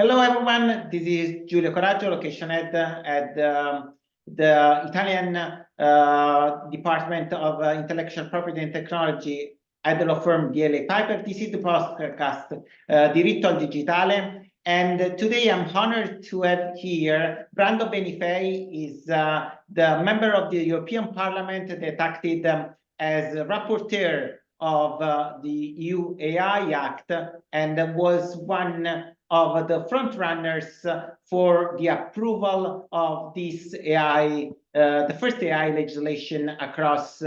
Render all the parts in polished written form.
Hello, everyone. This is Giulio Coraggio, location head at the Italian Department of Intellectual Property and Technology at the law firm DLA Piper. This is the podcast Diritto al Digitale. And today I'm honored to have here Brando Benifei, is the member of the European Parliament that acted as a rapporteur of the EU AI Act and was one of the front runners for the approval of this AI, the first AI legislation across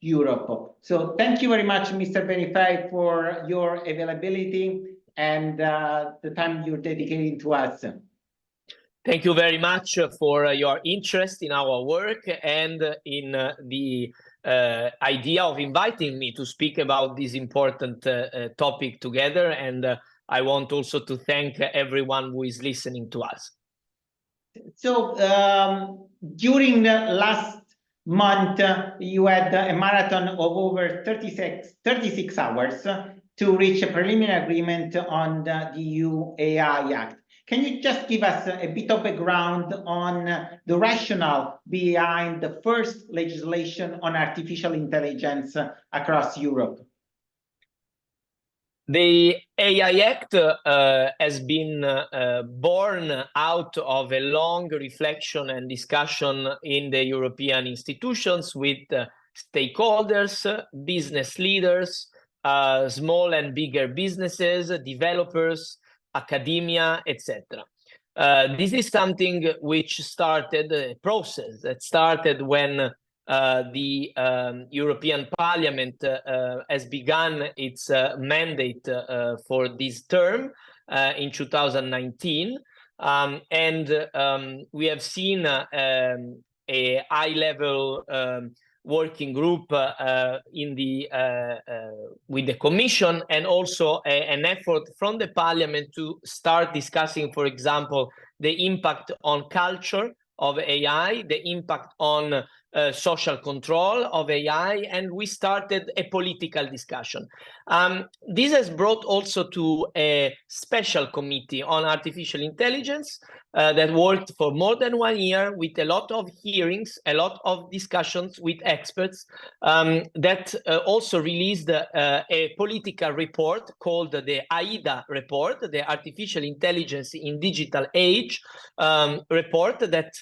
Europe. So thank you very much, Mr. Benifei, for your availability and the time you're dedicating to us. Thank you very much for your interest in our work and in the idea of inviting me to speak about this important topic together. And I want also to thank everyone who is listening to us. So during the last month, you had a marathon of over 36 hours to reach a preliminary agreement on the EU AI Act. Can you just give us a bit of background on the rationale behind the first legislation on artificial intelligence across Europe? The AI Act has been born out of a long reflection and discussion in the European institutions with stakeholders, business leaders, small and bigger businesses, developers, academia, etc. This is something which started a process that started when the European Parliament has begun its mandate for this term in 2019. We have seen a high-level working group in the with the Commission, and also an effort from the Parliament to start discussing, for example, the impact on culture of AI, the impact on social control of AI, and we started a political discussion. This has brought also to a special committee on artificial intelligence that worked for more than 1 year with a lot of hearings, a lot of discussions with experts that also released a political report called the AIDA report, the Artificial Intelligence in Digital Age report, that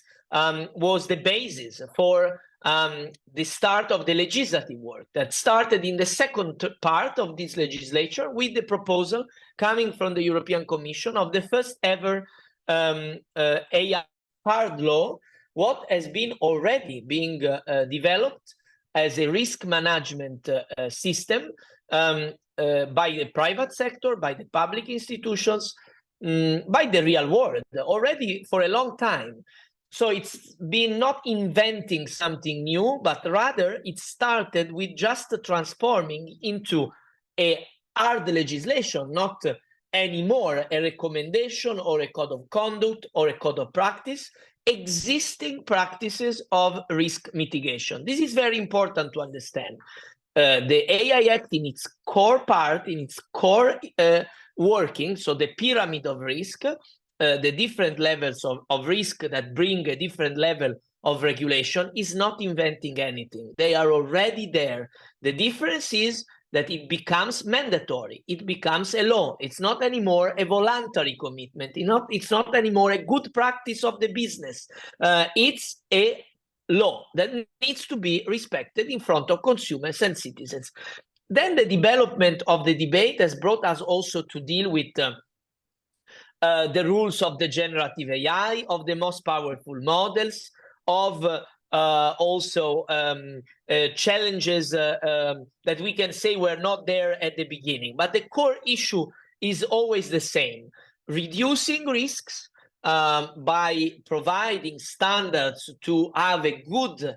was the basis for the start of the legislative work that started in the second part of this legislature with the proposal coming from the European Commission of the first ever AI hard law, what has been already being developed as a risk management system by the private sector, by the public institutions, by the real world already for a long time. So it's been not inventing something new, but rather it started with just transforming into a hard legislation, not anymore a recommendation or a code of conduct or a code of practice, existing practices of risk mitigation. This is very important to understand. The AI Act in its core part, in its core working, so the pyramid of risk, the different levels of risk that bring a different level of regulation, is not inventing anything. They are already there. The difference is that it becomes mandatory. It becomes a law. It's not anymore a voluntary commitment. It's not anymore a good practice of the business. It's a law that needs to be respected in front of consumers and citizens. Then the development of the debate has brought us also to deal with the rules of the generative AI, of the most powerful models, of also challenges that we can say were not there at the beginning. But the core issue is always the same: reducing risks by providing standards to have a good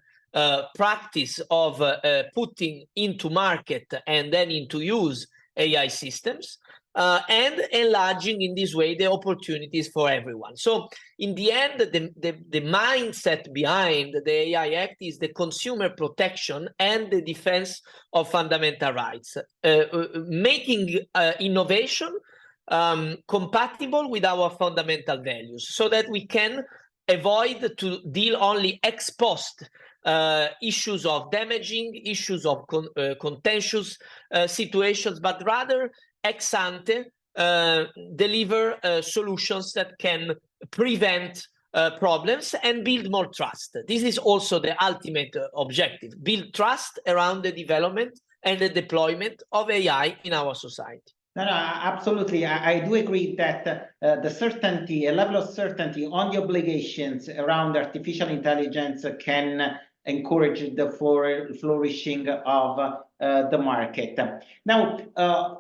practice of putting into market and then into use AI systems, and enlarging in this way the opportunities for everyone. So in the end, the mindset behind the AI Act is the consumer protection and the defense of fundamental rights, making innovation compatible with our fundamental values, so that we can avoid to deal only ex post issues of damaging, issues of contentious situations, but rather ex ante deliver solutions that can prevent problems and build more trust. This is also the ultimate objective: build trust around the development and the deployment of AI in our society. No, absolutely. I do agree that the certainty, a level of certainty on the obligations around artificial intelligence can encourage the flourishing of the market. Now,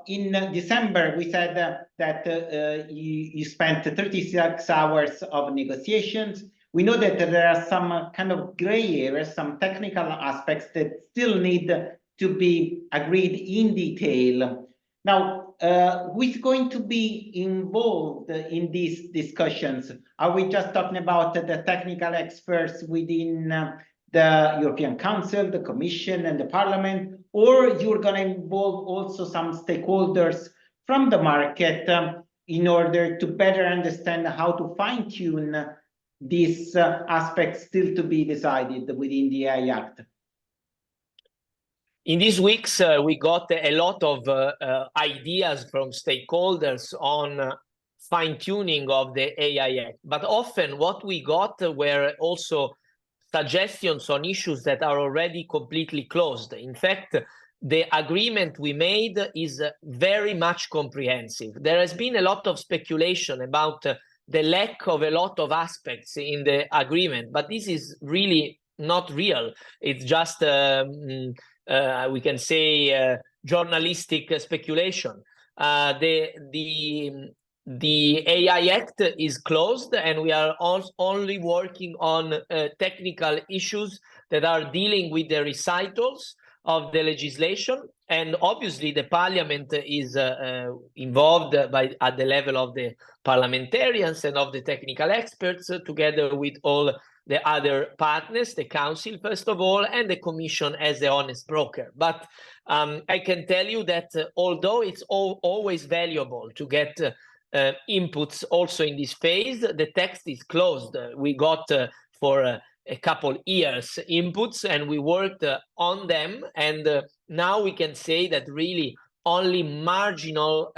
in December, we said that you spent 36 hours of negotiations. We know that there are some kind of gray areas, some technical aspects that still need to be agreed in detail. Now, who is going to be involved in these discussions? Are we just talking about the technical experts within the European Council, the Commission, and the Parliament, or you're going to involve also some stakeholders from the market in order to better understand how to fine-tune these aspects still to be decided within the AI Act? In these weeks, we got a lot of ideas from stakeholders on fine-tuning of the AI Act. But often what we got were also suggestions on issues that are already completely closed. In fact, the agreement we made is very much comprehensive. There has been a lot of speculation about the lack of a lot of aspects in the agreement, but this is really not real. It's just we can say journalistic speculation. The AI Act is closed, and we are only working on technical issues that are dealing with the recitals of the legislation. And obviously the Parliament is involved at the level of the parliamentarians and of the technical experts, together with all the other partners, the Council, first of all, and the Commission as the honest broker. But I can tell you that although it's always valuable to get inputs also in this phase, the text is closed. We got for a couple years inputs, and we worked on them. And now we can say that really only marginal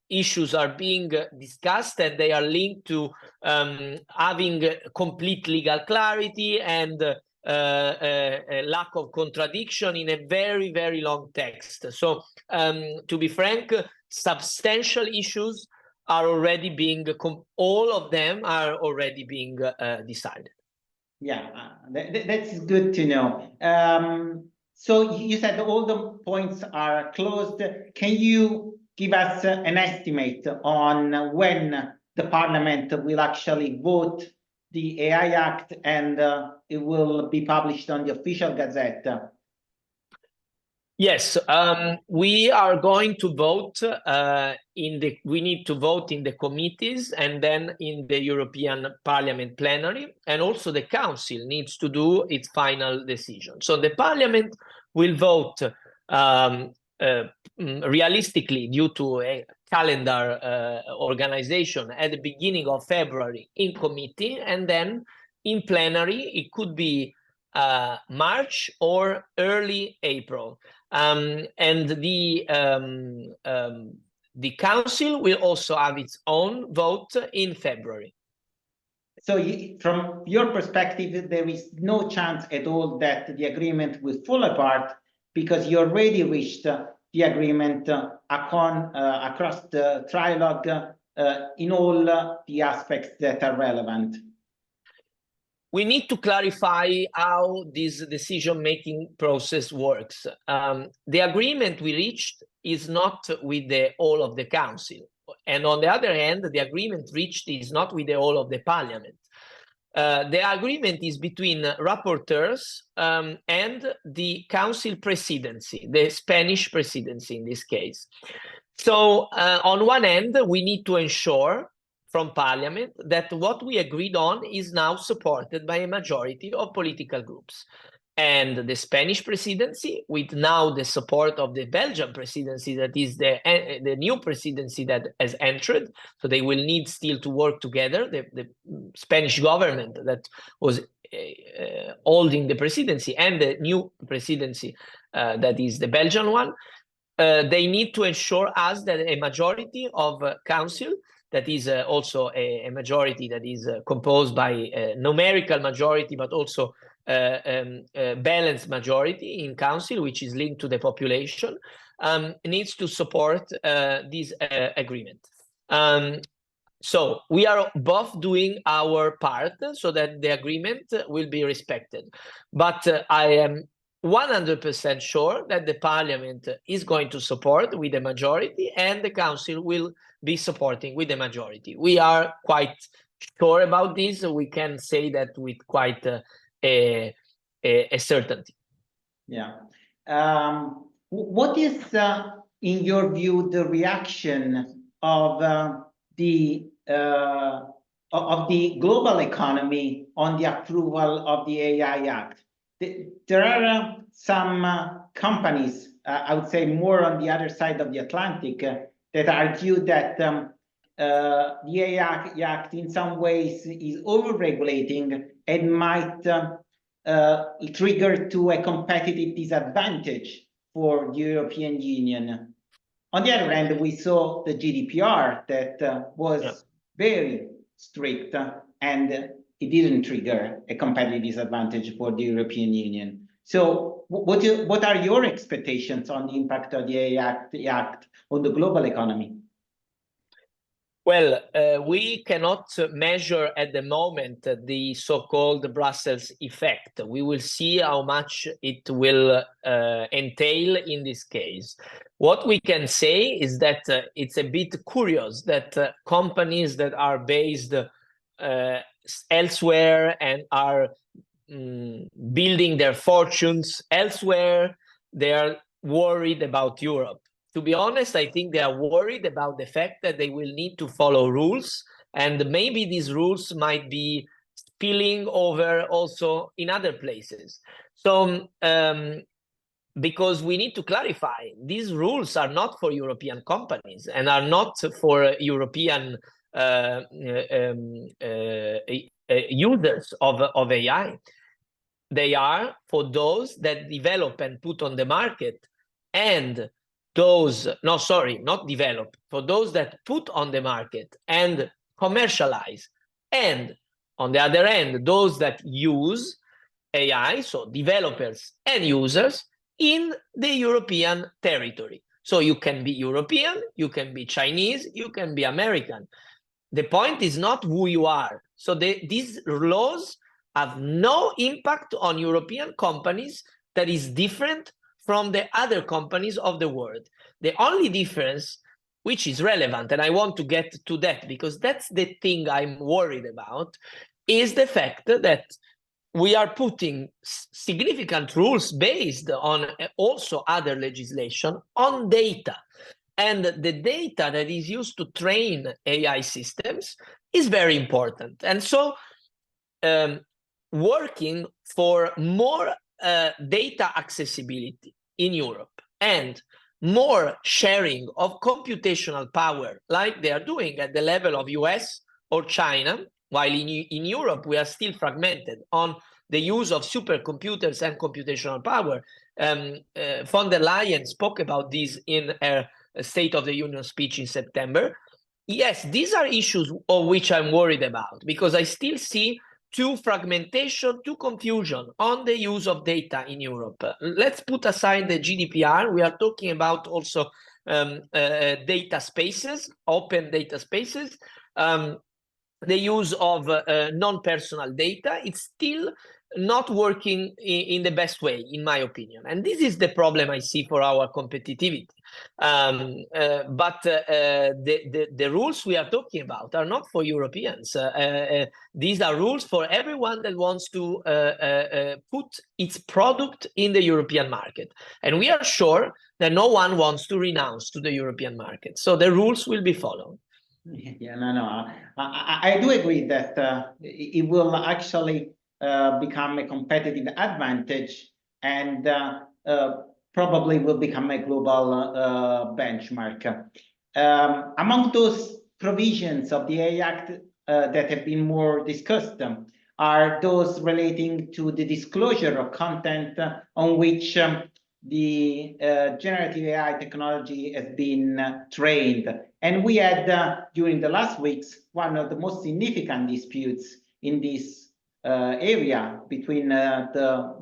issues are being discussed, and they are linked to having complete legal clarity and a lack of contradiction in a very, very long text. So to be frank, substantial issues are already being, all of them are already being decided. Yeah, that's good to know. So you said all the points are closed. Can you give us an estimate on when the Parliament will actually vote the AI Act and it will be published on the official Gazette? Yes, we are going to vote we need to vote in the committees and then in the European Parliament plenary, and also the Council needs to do its final decision. So the Parliament will vote realistically, due to a calendar organization, at the beginning of February in committee, and then in plenary it could be March or early April. And the Council will also have its own vote in February. So from your perspective, there is no chance at all that the agreement will fall apart, because you already reached the agreement across the trilogue in all the aspects that are relevant. We need to clarify how this decision-making process works. The agreement we reached is not with the whole of the Council. And on the other hand, the agreement reached is not with the whole of the Parliament. The agreement is between rapporteurs and the Council presidency, the Spanish presidency in this case. So on one end, we need to ensure from Parliament that what we agreed on is now supported by a majority of political groups. and the Spanish presidency, with now the support of the Belgian presidency, that is the new presidency that has entered. So they will need still to work together. The Spanish government that was holding the presidency and the new presidency, that is the Belgian one, they need to ensure us that a majority of council, that is also a majority that is composed by a numerical majority, but also balanced majority in council, which is linked to the population, needs to support this agreement. So we are both doing our part so that the agreement will be respected. But I am 100% sure that the parliament is going to support with the majority, and the council will be supporting with the majority. We are quite sure about this. We can say that with quite a certainty. Yeah. What is, in your view, the reaction of the global economy on the approval of the AI Act? There are some companies, I would say more on the other side of the Atlantic, that argue that the AI Act in some ways is over-regulating and might trigger to a competitive disadvantage for the European Union. On the other hand, we saw the GDPR that was very strict and it didn't trigger a competitive disadvantage for the European Union. So what are your expectations on the impact of the AI Act on the global economy? Well, we cannot measure at the moment the so-called Brussels effect. We will see how much it will entail in this case. What we can say is that it's a bit curious that companies that are based elsewhere and are building their fortunes elsewhere, they are worried about Europe. To be honest, I think they are worried about the fact that they will need to follow rules, and maybe these rules might be spilling over also in other places. So, because we need to clarify, these rules are not for European companies and are not for European users of AI. They are for those that develop and put on the market, and those, no, sorry, not develop, for those that put on the market and commercialize, and on the other end, those that use AI, so developers and users in the European territory. So you can be European, you can be Chinese, you can be American. The point is not who you are. So these laws have no impact on European companies that is different from the other companies of the world. The only difference, which is relevant, and I want to get to that because that's the thing I'm worried about, is the fact that we are putting significant rules based on also other legislation on data. And the data that is used to train AI systems is very important. And so working for more data accessibility in Europe and more sharing of computational power like they are doing at the level of US or China, while in Europe we are still fragmented on the use of supercomputers and computational power. Von der Leyen spoke about this in her State of the Union speech in September. Yes, these are issues of which I'm worried about, because I still see too fragmentation, too confusion on the use of data in Europe. Let's put aside the GDPR. We are talking about also data spaces, open data spaces, the use of non-personal data. It's still not working in the best way, in my opinion. And this is the problem I see for our competitivity. But the rules we are talking about are not for Europeans. These are rules for everyone that wants to put its product in the European market. And we are sure that no one wants to renounce to the European market. So the rules will be followed. Yeah, no. I do agree that it will actually become a competitive advantage and probably will become a global benchmark. Among those provisions of the AI Act that have been more discussed are those relating to the disclosure of content on which the generative AI technology has been trained. And we had, during the last weeks, one of the most significant disputes in this area between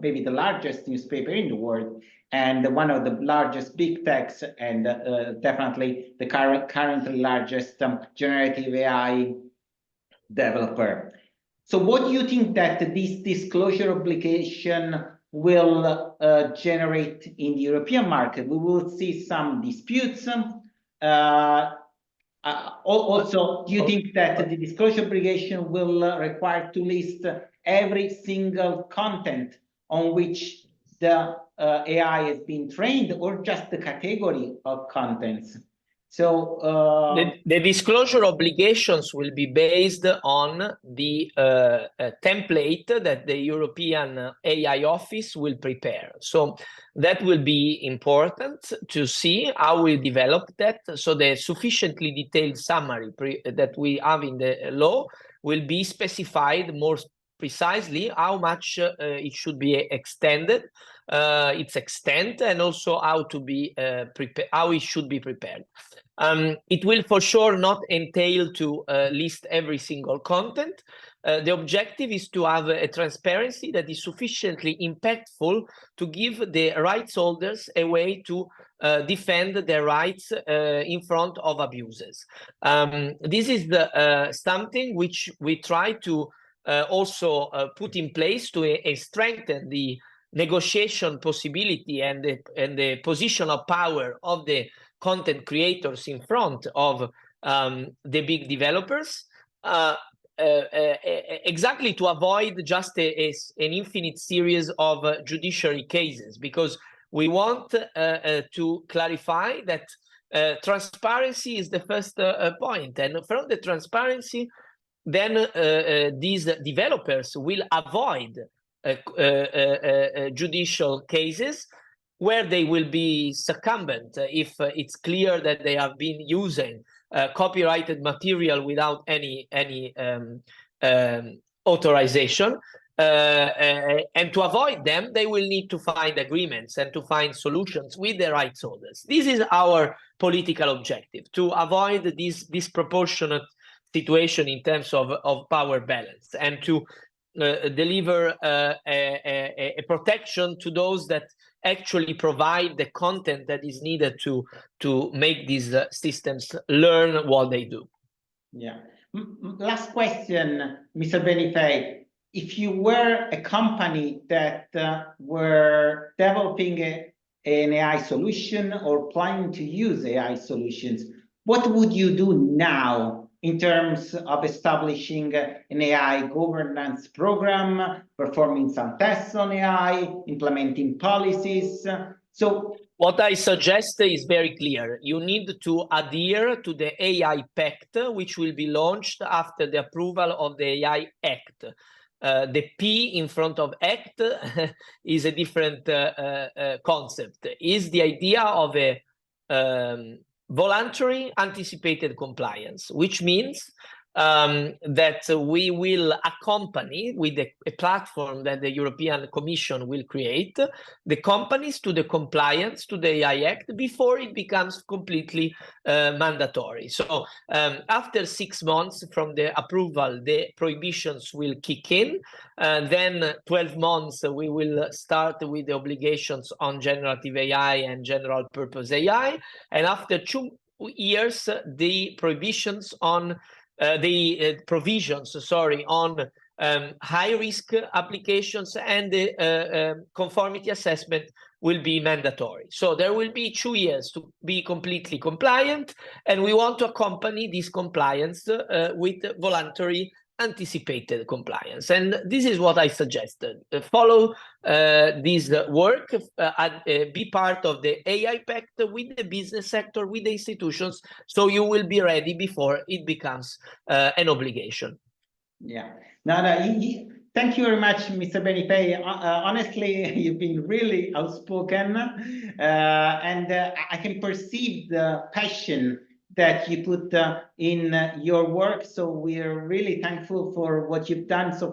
maybe the largest newspaper in the world and one of the largest big techs and definitely the currently largest generative AI developer. So what do you think that this disclosure obligation will generate in the European market? We will see some disputes. Also, do you think that the disclosure obligation will require to list every single content on which the AI has been trained, or just the category of contents? So the disclosure obligations will be based on the template that the European AI Office will prepare. So that will be important to see how we develop that. So the sufficiently detailed summary that we have in the law will be specified more precisely how much it should be extended, its extent, and also how to be how it should be prepared. It will for sure not entail to list every single content. The objective is to have a transparency that is sufficiently impactful to give the rights holders a way to defend their rights in front of abuses. This is something which we try to also put in place to strengthen the negotiation possibility and the position of power of the content creators in front of the big developers, exactly to avoid just an infinite series of judiciary cases, because we want to clarify that transparency is the first point, and from the transparency, then these developers will avoid judicial cases where they will be succumbent if it's clear that they have been using copyrighted material without any authorization. And to avoid them, they will need to find agreements and to find solutions with the rights holders. This is our political objective, to avoid this disproportionate situation in terms of power balance, and to deliver a protection to those that actually provide the content that is needed to make these systems learn what they do. Yeah. Last question, Mr. Benifei. If you were a company that were developing an AI solution or planning to use AI solutions, what would you do now in terms of establishing an AI governance program, performing some tests on AI, implementing policies? So what I suggest is very clear. You need to adhere to the AI Pact, which will be launched after the approval of the AI Act. The P in front of Act is a different concept. Is the idea of a voluntary anticipated compliance, which means that we will accompany with a platform that the European Commission will create the companies to the compliance to the AI Act before it becomes completely mandatory. So after 6 months from the approval, the prohibitions will kick in. Then 12 months, we will start with the obligations on generative AI and general purpose AI. And after 2 years, the prohibitions on provisions on high-risk applications and the conformity assessment will be mandatory. So there will be 2 years to be completely compliant, and we want to accompany this compliance with voluntary anticipated compliance. And this is what I suggested. Follow this work, be part of the AI Pact with the business sector, with the institutions, so you will be ready before it becomes an obligation. Yeah. Thank you very much, Mr. Benifei. Honestly, you've been really outspoken, and I can perceive the passion that you put in your work. So we're really thankful for what you've done so far.